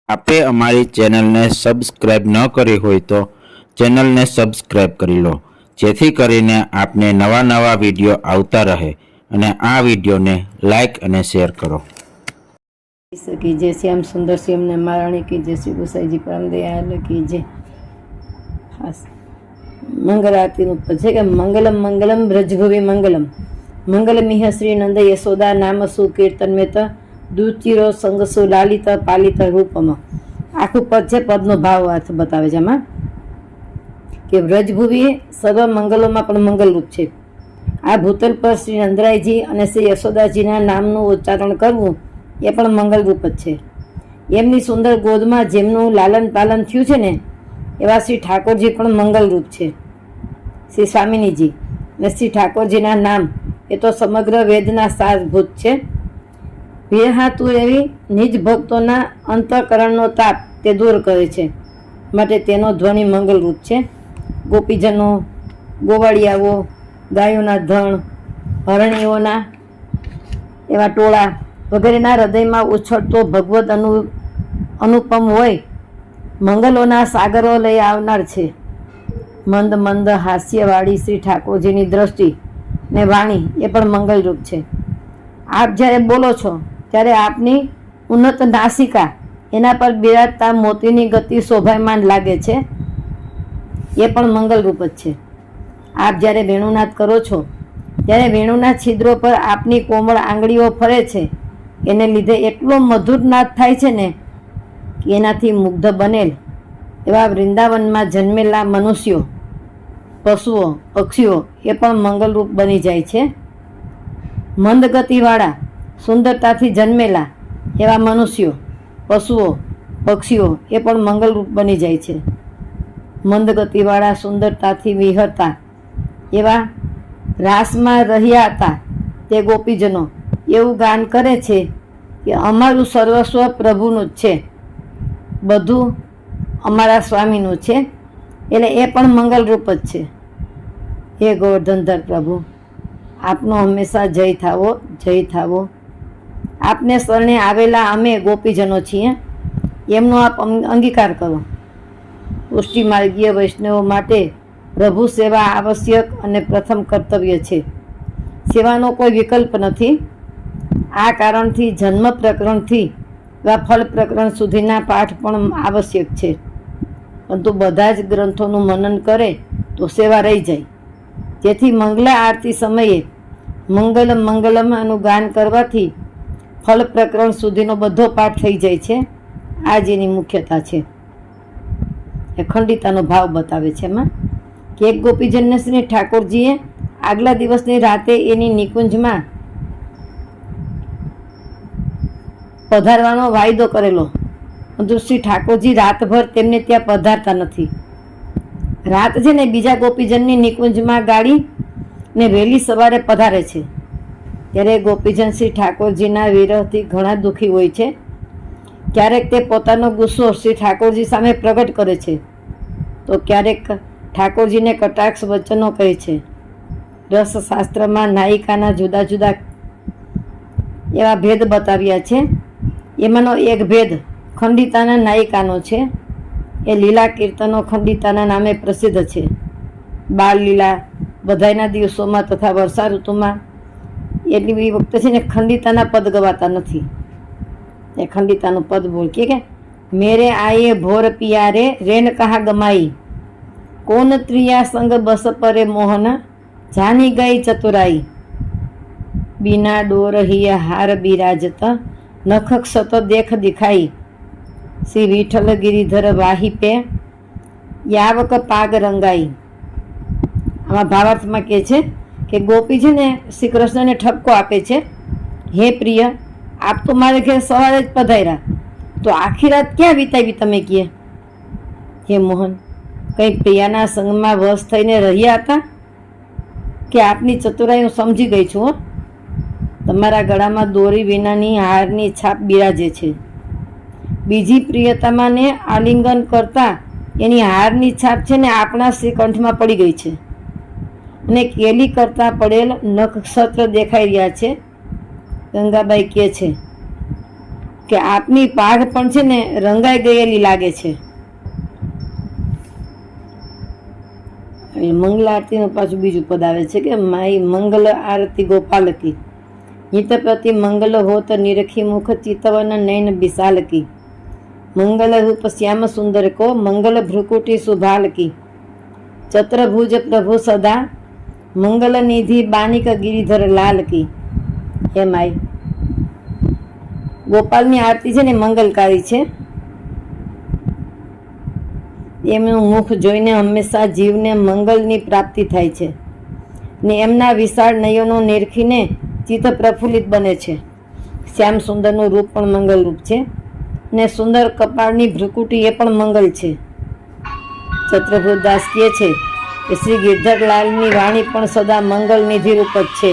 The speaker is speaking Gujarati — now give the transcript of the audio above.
આપે અમારી ચેનલને સબસ્ક્રાઇબ ન કરી હોય તો ચેનલને સબસ્ક્રાઇબ કરી લો, જેથી કરીને આપને નવા નવા વિડીયો આવતા રહે અને આ વિડીયોને લાઈક અને શેર કરો. की जय श्याम सुंदर श्याम ने महाराणी की जय श्री गोसाई जी परम दयाल की जय. मंगल आरती है कि मंगलम मंगलम ब्रजभुवि मंगलम मंगलमिह श्री नंद यशोदा नाम सुकीर्तन में दुचिरो संगसु लालित पालित रूपम. आखू पद है, पद नो भाव अर्थ बतावे छे आमां के ब्रजभुवि सर्व मंगलों में पण मंगल रूप है. आ भूतल पर श्री नंदरायजी अने श्री यशोदाजीना नामनुं उच्चारण करवुं એ પણ મંગલ રૂપ જ છે. એમની સુંદર ગોદમાં જેમનું લાલન પાલન થયું છે ને એવા શ્રી ઠાકોરજી પણ મંગલ રૂપ છે. શ્રી સ્વામિનીજી અને શ્રી ઠાકોરજીના નામ એ તો સમગ્ર વેદના સારભૂત છે. વિરહાતું એવી નિજ ભક્તોના અંતઃકરણનો તાપ તે દૂર કરે છે, માટે તેનો ધ્વનિ મંગલ રૂપ છે. ગોપીજનો, ગોવાળિયાઓ, ગાયોના ધણ, હરણીઓના એવા ટોળા વગેરેના હૃદયમાં ઉછળતો ભગવદ અનુપમ હોય મંગલોના સાગરો લઈ આવનાર છે. મંદ મંદ હાસ્યવાળી શ્રી ઠાકોરજીની દ્રષ્ટિ ને વાણી એ પણ મંગલરૂપ છે. આપ જ્યારે બોલો છો ત્યારે આપની ઉન્નત નાસિકા એના પર બિરાજતા મોતીની ગતિ શોભાયમાન લાગે છે, એ પણ મંગલરૂપ જ છે. આપ જ્યારે વેણુનાદ કરો છો ત્યારે વેણુના છિદ્રો પર આપની કોમળ આંગળીઓ ફરે છે, એને લીધે એટલો મધુર નાદ થાય છે ને કે એનાથી મુગ્ધ બનેલ એવા વૃંદાવનમાં જન્મેલા મનુષ્યો, પશુઓ, પક્ષીઓ એ પણ મંગલરૂપ બની જાય છે. મંદ ગતિવાળા સુંદરતાથી જન્મેલા એવા મનુષ્યો, પશુઓ, પક્ષીઓ એ પણ મંગલરૂપ બની જાય છે. મંદ ગતિવાળા સુંદરતાથી વિહરતા એવા રાસમાં રહ્યા હતા તે ગોપીજનો એવું ગાન કરે છે કે અમારું સર્વસ્વ પ્રભુનું જ છે, બધું અમારા સ્વામીનું છે, એટલે એ પણ મંગલરૂપ જ છે. હે ગોવર્ધનધર પ્રભુ, આપનો હંમેશા જય થાવો, જય થાવો. આપને શરણે આવેલા અમે ગોપીજનો છીએ, એમનો આપ અંગીકાર કરો. પુષ્ટિ માર્ગીય વૈષ્ણવો માટે પ્રભુ સેવા આવશ્યક અને પ્રથમ કર્તવ્ય છે. સેવાનો કોઈ વિકલ્પ નથી. આ કારણથી જન્મ પ્રકરણથી ફળ પ્રકરણ સુધીના પાઠ પણ આવશ્યક છે, પરંતુ બધા જ ગ્રંથોનું મનન કરે તો સેવા રહી જાય. જેથી મંગલા આરતી સમયે મંગલમ મંગલમ એનું ગાન કરવાથી ફળ પ્રકરણ સુધીનો બધો પાઠ થઈ જાય છે. આ જ એની મુખ્યતા છે. અખંડિતાનો ભાવ બતાવે છે એમાં કે એક ગોપીજનને શ્રી ઠાકોરજીએ આગલા દિવસની રાતે એની નિકુંજમાં પધારવાનો વાયદો કરેલો, પરંતુ શ્રી ઠાકોરજી રાતભર તેમને ત્યાં પધારતા નથી. રાત છે ને બીજા ગોપીજનની નિકુંજમાં ગાળી ને વહેલી સવારે પધારે છે. ત્યારે ગોપીજન શ્રી ઠાકોરજીના વિરહથી ઘણા દુઃખી હોય છે. ક્યારેક તે પોતાનો ગુસ્સો શ્રી ઠાકોરજી સામે પ્રગટ કરે છે, તો ક્યારેક ઠાકોરજીને કટાક્ષ વચનો કહે છે. રસશાસ્ત્રમાં નાયિકાના જુદા જુદા એવા ભેદ બતાવ્યા છે. એમાંનો એક ભેદ ખંડિતાના નાયિકાનો છે. એ લીલા કીર્તનો ખંડિતાના નામે પ્રસિદ્ધ છે. બાળ લીલા બધાયના દિવસોમાં તથા વર્ષા ઋતુમાં એટલી વખતે છે ને ખંડિતાના પદ ગવાતા નથી. એ ખંડિતાનું પદ બોલ કે મેરે આયે ભોર પિયારે રેન કહા ગમાઈ, કોન ત્રિયા સંગ બસ પરે મોહન, જાની ગઈ ચતુરાઈ, બીના ડોર હિય હાર બિરાજત, નખ ક્ષત દેખ દિખાઈ, શ્રી વિઠ્ઠલ ગિરિધર વાહી પે, યાવક પાગ રંગાઈ. આમાં ભાવાર્થમાં કહે છે કે ગોપી છે ને શ્રી કૃષ્ણને ઠપકો આપે છે, હે પ્રિય, આપ તો મારે ઘેર સવારે જ પધાર્યા, તો આખી રાત ક્યાં વિતાવી તમે કહે? હે મોહન, કંઈ પ્રિયાના સંગમાં વશ થઈને રહ્યા હતા કે આપની ચતુરાઈ હું સમજી ગઈ છું. તમારા ગળામાં દોરી વિનાની હારની છાપ બિરાજે છે. બીજી પ્રિયતમાને આલિંગન કરતા એની હારની છાપ છે ને આપણા શ્રીકંઠમાં પડી ગઈ છે, અને કેલી કરતા પડેલ નખ ક્ષત્ર દેખાઈ રહ્યા છે. ગંગાબાઈ કહે છે કે આપની પાઘ પણ છે ને રંગાઈ ગયેલી લાગે છે. એટલે મંગલ આરતીનું પાછું બીજું પદ આવે છે કે માઈ મંગલ આરતી ગોપાલકી હિતપતિ મંગલ હોત નિરખી મુખ ચિતવન નયન વિશાલકી મંગલ રૂપ શ્યામ સુંદર કો મંગલ ભ્રુકુટી સુભાલકી ચતુર્ભુજ પ્રભુ સદા મંગલ નિધિ બાનિક ગિરિધર લાલ કી. હે માઈ ગોપાલની આરતી છે ને મંગલકારી છે. એમનું મુખ જોઈને હંમેશા જીવને મંગલની પ્રાપ્તિ થાય છે ને એમના વિશાળ નયનો નિરખીને ચિત્ત પ્રફુલ્લિત બને છે. શ્યામ સુંદરનું રૂપ પણ મંગલ રૂપ છે ને સુંદર કપાળની ભ્રુકુટી એ પણ મંગલ છે. ચતુર્ભુજ દાસ કહે છે કે શ્રી ગિરધરલાલની વાણી પણ સદા મંગલ નિધિ રૂપ જ છે.